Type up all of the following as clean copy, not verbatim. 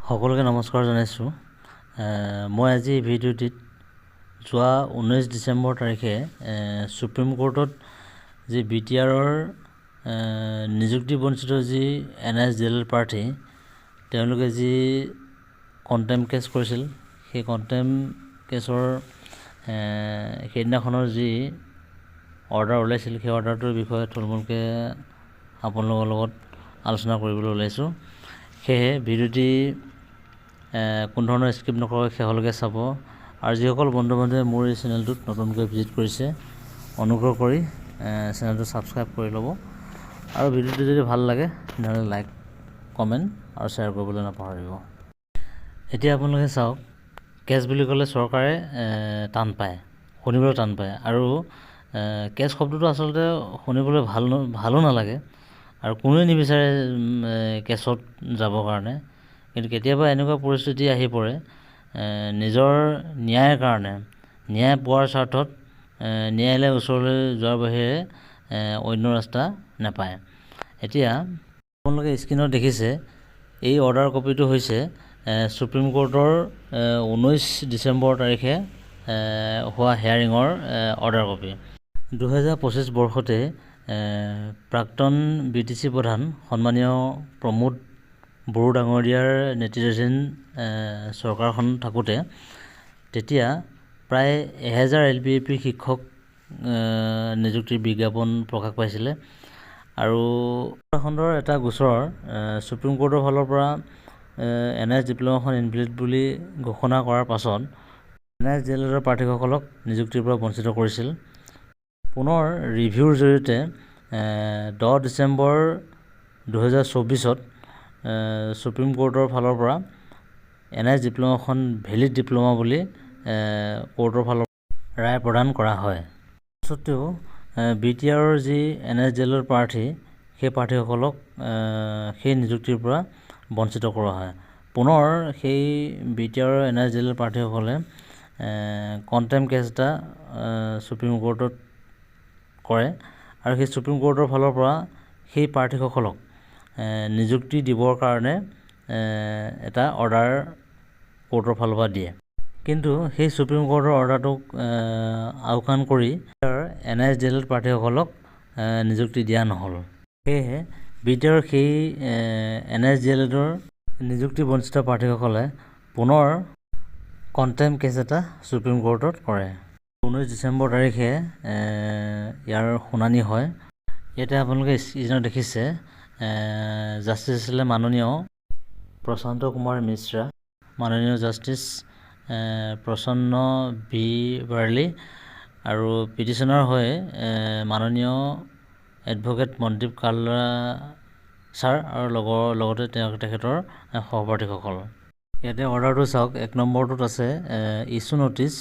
সকলোকে নমস্কাৰ জনাইছোঁ। মই আজি এই ভিডিঅ'টিত যোৱা 19 ডিচেম্বৰ তাৰিখে সুপ্ৰিম কোৰ্টত যি BTRৰ নিযুক্তি বঞ্চিত যি NSDL প্ৰাৰ্থী তেওঁলোকে যি কণ্টেম্প কেছ কৰিছিল, সেই কণ্টেম্প কেছৰ সেইদিনাখনৰ যি অৰ্ডাৰ ওলাইছিল, সেই অৰ্ডাৰটোৰ বিষয়ে থুলমূলকৈ আপোনালোকৰ লগত আলোচনা কৰিবলৈ ওলাইছোঁ। সেয়েহে ভিডিঅ'টি কোনো ধৰণৰ স্কিপ নকৰাকৈ শেষলৈকে চাব। আৰু যিসকল বন্ধু বান্ধৱে মোৰ এই চেনেলটোত নতুনকৈ ভিজিট কৰিছে, অনুগ্ৰহ কৰি চেনেলটো ছাবস্ক্ৰাইব কৰি ল'ব। আৰু ভিডিঅ'টো যদি ভাল লাগে তেনেহ'লে লাইক, কমেণ্ট আৰু শ্বেয়াৰ কৰিবলৈ নাপাহৰিব। এতিয়া আপোনালোকে চাওক, কেছ বুলি ক'লে চৰকাৰে টান পায়, শুনিবলৈ টান পায়। আৰু কেছ শব্দটো আচলতে শুনিবলৈ ভালো নালাগে, আৰু কোনোৱে নিবিচাৰে কেছত যাবৰ কাৰণে। কিন্তু কেতিয়াবা এনেকুৱা পৰিস্থিতি আহি পৰে, নিজৰ ন্যায়ৰ কাৰণে, ন্যায় পোৱাৰ স্বাৰ্থত ন্যায়ালয়ৰ ওচৰলৈ যোৱাৰ বাহিৰে অন্য ৰাস্তা নাপায়। এতিয়া আপোনালোকে স্ক্ৰীণত দেখিছে, এই অৰ্ডাৰ কপিটো হৈছে সুপ্ৰিম কোৰ্টৰ 19 ডিচেম্বৰ তাৰিখে হোৱা হেয়াৰিঙৰ অৰ্ডাৰ কপি। 2025 বৰ্ষতে প্ৰাক্তন BTC প্ৰধান সন্মানীয় প্ৰমোদ বড়ো ডাঙৰীয়াৰ নেতৃত্বাধীন চৰকাৰখন থাকোঁতে তেতিয়া প্ৰায় 1000 LPAP শিক্ষক নিযুক্তিৰ বিজ্ঞাপন প্ৰকাশ পাইছিলে। আৰু উত্তৰাখণ্ডৰ এটা গোচৰৰ সুপ্ৰিম কোৰ্টৰ ফালৰ পৰা NS ডিপ্ল'মাখন ইনভেলিড বুলি ঘোষণা কৰাৰ পাছত NSDLৰ প্ৰাৰ্থীসকলক নিযুক্তিৰ পৰা বঞ্চিত কৰিছিল। পুনৰ ৰিভিউৰ জৰিয়তে 10 ডিচেম্বৰ 2024ত সুপ্ৰিম কোৰ্টৰ ফালৰ পৰা NS ডিপ্ল'মাখন ভেলিড ডিপ্ল'মা বুলি কোৰ্টৰ ফালৰ পৰা ৰায় প্ৰদান কৰা হয়। স্বত্তেও BTRৰ যি NSDLৰ প্ৰাৰ্থী, সেই প্ৰাৰ্থীসকলক সেই নিযুক্তিৰ পৰা বঞ্চিত কৰোৱা হয়। পুনৰ সেই BTRৰ NSDLৰ প্ৰাৰ্থীসকলে কণ্টেম্প কেছ এটা সুপ্ৰিম কোৰ্টত কৰে, আৰু সেই সুপ্ৰিম কোৰ্টৰ ফালৰ পৰা সেই প্ৰাৰ্থীসকলক নিযুক্তি দিবৰ কাৰণে এটা অৰ্ডাৰ কোৰ্টৰ ফালৰ পৰা দিয়ে। কিন্তু সেই সুপ্ৰিম কোৰ্টৰ অৰ্ডাৰটোক আওকাণ কৰি NSDL প্ৰাৰ্থীসকলক নিযুক্তি দিয়া নহ'ল। সেয়েহে BTRৰ সেই NSDLৰ নিযুক্তি বঞ্চিত প্ৰাৰ্থীসকলে পুনৰ কণ্টেম্প কেছ এটা সুপ্ৰিম কোৰ্টত কৰে। 19 ডিচেম্বৰ তাৰিখে ইয়াৰ শুনানি হয়। ইয়াতে আপোনালোকে স্ক্ৰীণত দেখিছে, জাষ্টিছ আছিলে মাননীয় প্ৰশান্ত কুমাৰ মিশ্ৰা, মাননীয় জাষ্টিছ প্ৰসন্ন B বাৰ্লি, আৰু পিটিশ্যনাৰ হৈ মাননীয় এডভকেট মনদীপ কালৰা ছাৰ আৰু লগতে তেখেতৰ সহপাঠীসকল। ইয়াতে অৰ্ডাৰটো চাওক, 1 নম্বৰটোত আছে ইছ্যু ন'টিছ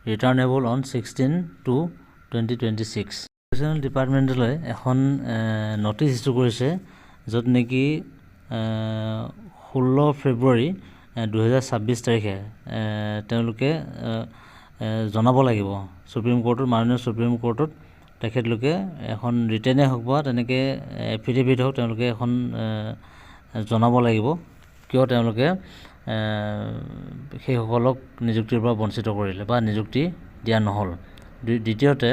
ৰিটাৰ্ণেবল অন 16/2/2026। এডুকেশ্যনেল ডিপাৰ্টমেণ্টলৈ এখন ন'টিছ ইছ্যু কৰিছে, য'ত নেকি 16 ফেব্ৰুৱাৰী 2026 তাৰিখে তেওঁলোকে জনাব লাগিব সুপ্ৰিম কোৰ্টত, মাননীয় সুপ্ৰিম কোৰ্টত তেখেতলোকে এখন ৰিটেনে হওক বা তেনেকৈ এফিডেভিট হওক, তেওঁলোকে এখন জনাব লাগিব কিয় তেওঁলোকে সেইসকলক নিযুক্তিৰ পৰা বঞ্চিত কৰিলে বা নিযুক্তি দিয়া নহ'ল। দ্বিতীয়তে,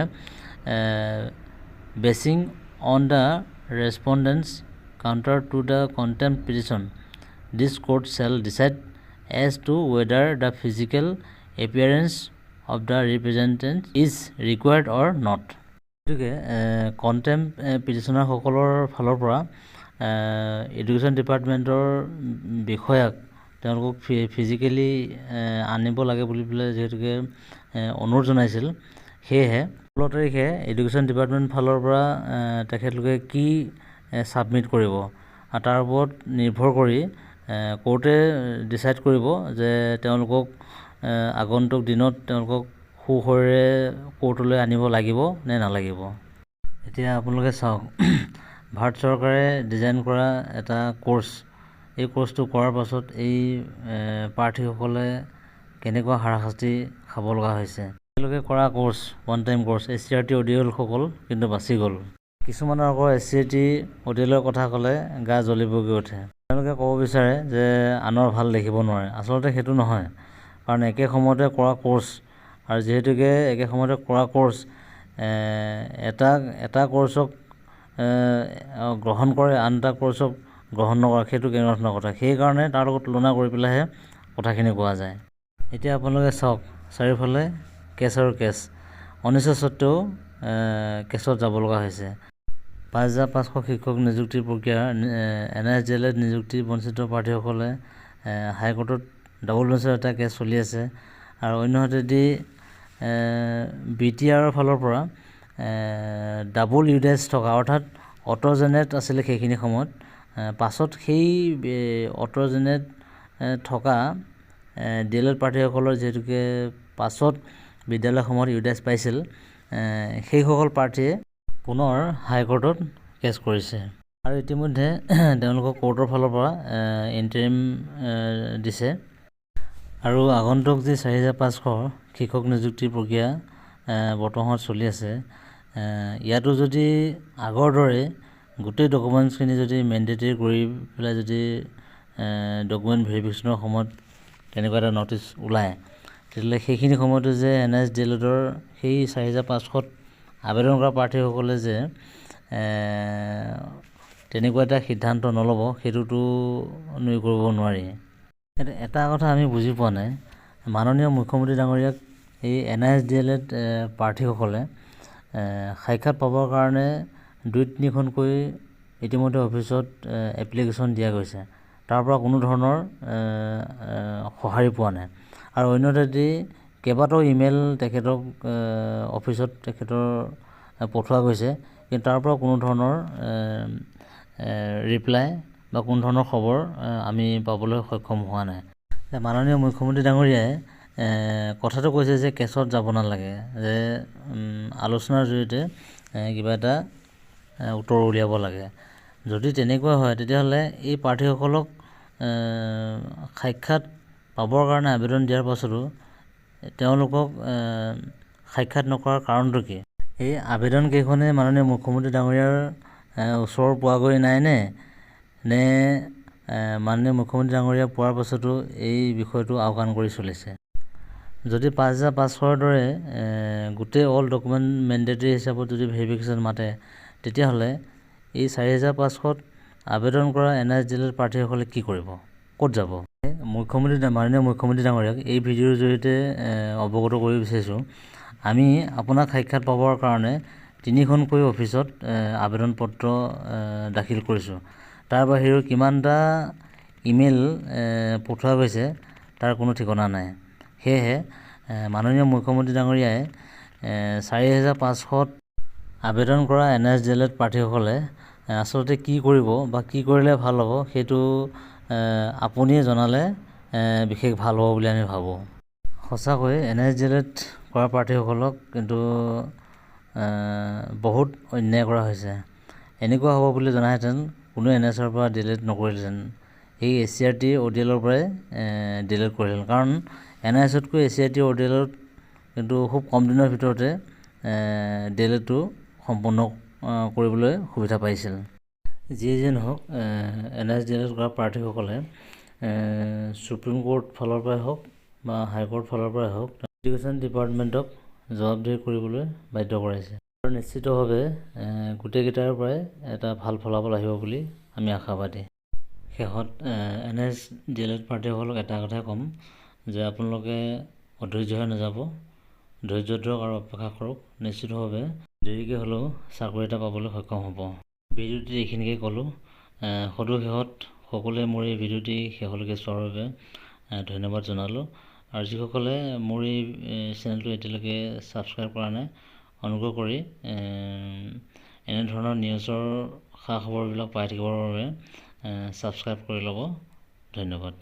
basing on the respondents counter to the contempt petition, this court shall decide as to whether the physical appearance of the representative is required or not. গতিকে কণ্টেম্প পিটিশ্যনাৰসকলৰ ফালৰ পৰা এডুকেশ্যন ডিপাৰ্টমেণ্টৰ বিষয়াক তেওঁলোকক ফিজিকেলি আনিব লাগে বুলি পেলাই যিহেতুকে অনুৰোধ জনাইছিল, সেয়েহে 16 তাৰিখে এডুকেশ্যন ডিপাৰ্টমেণ্ট ফালৰ পৰা তেখেতলোকে কি ছাবমিট কৰিব, আৰু তাৰ ওপৰত নিৰ্ভৰ কৰি কোৰ্টে ডিচাইড কৰিব যে তেওঁলোকক আগন্তুক দিনত তেওঁলোকক সুশৰীৰে কোৰ্টলৈ আনিব লাগিব নে নালাগিব। এতিয়া আপোনালোকে চাওক, ভাৰত চৰকাৰে ডিজাইন কৰা এটা কোৰ্চ, এই কোৰ্চটো কৰাৰ পাছত এই প্ৰাৰ্থীসকলে কেনেকুৱা হাৰাশাস্তি খাব লগা হৈছে। তেওঁলোকে কৰা course, one time course, SCRT অডিয়েলসকল কিন্তু বাচি গ'ল। কিছুমানৰ আকৌ SCRT অডিয়েলৰ কথা ক'লে গা জ্বলিবগৈ উঠে। তেওঁলোকে ক'ব বিচাৰে যে আনৰ ভাল দেখিব নোৱাৰে। আচলতে সেইটো নহয়, কাৰণ একে সময়তে কৰা কোৰ্চ আৰু যিহেতুকে একে সময়তে কৰা কোৰ্চ এটা কোৰ্চক গ্ৰহণ কৰে, আন এটা কোৰ্চক গ্ৰহণ নকৰে, সেইটো কেনেকুৱা ধৰণৰ কথা। সেইকাৰণে তাৰ লগত তুলনা কৰি পেলাইহে কথাখিনি কোৱা যায়। এতিয়া আপোনালোকে চাওক, চাৰিওফালে কেছ আৰু কেছ, অনিচ্ছা স্বত্বেও কেছত যাব লগা হৈছে। ৫,৫০০ শিক্ষক নিযুক্তিৰ প্ৰক্ৰিয়া NSDL নিযুক্তি বঞ্চিত প্ৰাৰ্থীসকলে হাইকোৰ্টত ডাবল বেঞ্চৰ এটা কেছ চলি আছে। আৰু অন্যহাতেদি BTR ফালৰ পৰা ডাবল ইউডাইজ থকা, অৰ্থাৎ অট'জেনেৰেট আছিলে সেইখিনি সময়ত, পাছত সেই অট'জেনেৰেট থকা DLED প্ৰাৰ্থীসকলৰ যিহেতুকে পাছত বিদ্যালয়সমূহত ইউডাইজ পাইছিল, সেইসকল প্ৰাৰ্থীয়ে পুনৰ হাইকোৰ্টত কেছ কৰিছে। আৰু ইতিমধ্যে তেওঁলোকক কোৰ্টৰ ফালৰ পৰা ইণ্টাৰিম দিছে। আৰু আগন্তুক যি ৪,৫০০ শিক্ষক নিযুক্তিৰ প্ৰক্ৰিয়া বৰ্তমানত চলি আছে, ইয়াতো যদি আগৰ দৰে গোটেই ডকুমেণ্টছখিনি যদি মেণ্ডেটৰী কৰি পেলাই যদি ডকুমেণ্ট ভেৰিফিকেশ্যনৰ সময়ত তেনেকুৱা এটা ন'টিচ ওলায়, তেতিয়াহ'লে সেইখিনি সময়তো যে NSDLৰ সেই ৪,৫০০ত আবেদন কৰা প্ৰাৰ্থীসকলে যে তেনেকুৱা এটা সিদ্ধান্ত নল'ব, সেইটোতো নুই কৰিব নোৱাৰি। এটা কথা আমি বুজি পোৱা নাই, মাননীয় মুখ্যমন্ত্ৰী ডাঙৰীয়াক এই NSDL প্ৰাৰ্থীসকলে সাক্ষাৎ পাবৰ কাৰণে ২-৩খনকৈ ইতিমধ্যে অফিচত এপ্লিকেশ্যন দিয়া গৈছে, তাৰ পৰা কোনো ধৰণৰ সঁহাৰি পোৱা নাই। আৰু অন্যহাতেদি কেইবাটাও ইমেইল তেখেতক অফিচত তেখেতৰ পঠোৱা গৈছে, কিন্তু তাৰ পৰা কোনো ধৰণৰ ৰিপ্লাই বা কোনো ধৰণৰ খবৰ আমি পাবলৈ সক্ষম হোৱা নাই। মাননীয় মুখ্যমন্ত্ৰী ডাঙৰীয়াই কথাটো কৈছে যে কেছত যাব নালাগে, যে আলোচনাৰ জৰিয়তে কিবা এটা উত্তৰ উলিয়াব লাগে। যদি তেনেকুৱা হয়, তেতিয়াহ'লে এই প্ৰাৰ্থীসকলক সাক্ষাৎ পাবৰ কাৰণে আবেদন দিয়াৰ পাছতো তেওঁলোকক সাক্ষাৎ নকৰাৰ কাৰণটো কি? এই আবেদনকেইখনে মাননীয় মুখ্যমন্ত্ৰী ডাঙৰীয়াৰ ওচৰ পোৱাগৈ নাইনে, নে মাননীয় মুখ্যমন্ত্ৰী ডাঙৰীয়া পোৱাৰ পাছতো এই বিষয়টো আওকাণ কৰি চলিছে? যদি ৫,৫০০ৰ দৰে গোটেই অল ডকুমেণ্ট মেণ্ডেটৰী হিচাপত যদি ভেৰিফিকেশ্যন মাতে, তেতিয়াহ'লে এই ৪,৫০০ত আবেদন কৰা NSDL প্ৰাৰ্থীসকলে কি কৰিব, ক'ত যাব? মাননীয় মুখ্যমন্ত্ৰী ডাঙৰীয়াক এই ভিডিঅ'ৰ জৰিয়তে অৱগত কৰিব বিচাৰিছোঁ, আমি আপোনাক সাক্ষাৎ পাবৰ কাৰণে ৩খনকৈ অফিচত আবেদন পত্ৰ দাখিল কৰিছোঁ। তাৰ বাহিৰেও কিমানটা ইমেইল পঠোৱা গৈছে তাৰ কোনো ঠিকনা নাই। সেয়েহে মাননীয় মুখ্যমন্ত্ৰী ডাঙৰীয়াই ৪,৫০০ত আবেদন কৰা NSDL প্ৰাৰ্থীসকলে আচলতে কি কৰিব বা কি কৰিলে ভাল হ'ব, সেইটো আপুনিয়ে জনালে বিশেষ ভাল হ'ব বুলি আমি ভাবোঁ। সঁচাকৈ NSDL কৰা প্ৰাৰ্থীসকলক কিন্তু বহুত অন্যায় কৰা হৈছে। এনেকুৱা হ'ব বুলি জনাহেঁতেন কোনো NSৰ পৰা ডিলিট নকৰিলেহেঁতেন, এই SCRT ODLৰ পৰাই ডিলিট কৰিলেহেঁতেন। কাৰণ NSতকৈ SCRT ODLত কিন্তু খুব কম দিনৰ ভিতৰতে ডিলিটটো সম্পূৰ্ণ কৰিবলৈ সুবিধা পাইছিল। যিয়ে নহওক, NSDL কৰা প্ৰাৰ্থীসকলে সুপ্ৰিম কোৰ্ট ফালৰ পৰাই হওক বা হাইকোৰ্ট ফালৰ পৰাই হওক, এডুকেশ্যন ডিপাৰ্টমেণ্টক জবাবদিহি কৰিবলৈ বাধ্য কৰাইছে। আৰু নিশ্চিতভাৱে গোটেইকেইটাৰ পৰাই এটা ভাল ফলাফল আহিব বুলি আমি আশাবাদী। শেষত NSDL প্ৰাৰ্থীসকলক এটা কথাই ক'ম যে আপোনালোকে অধৈৰ্য হৈ নাযাব, ধৈৰ্য ধৰক আৰু অপেক্ষা কৰক। নিশ্চিতভাৱে দেৰিকৈ হ'লেও চাকৰি এটা পাবলৈ সক্ষম হ'ব। ভিডিঅ'টি এইখিনিকে ক'লোঁ। সদৌ শেষত সকলোৱে মোৰ এই ভিডিঅ'টি শেষলৈকে চোৱাৰ বাবে ধন্যবাদ জনালোঁ। আৰু যিসকলে মোৰ এই চেনেলটো এতিয়ালৈকে ছাবস্ক্ৰাইব কৰা নাই, অনুগ্ৰহ কৰি এনেধৰণৰ নিউজৰ খা খবৰবিলাক পাই থাকিবৰ বাবে ছাবস্ক্ৰাইব কৰি ল'ব। ধন্যবাদ।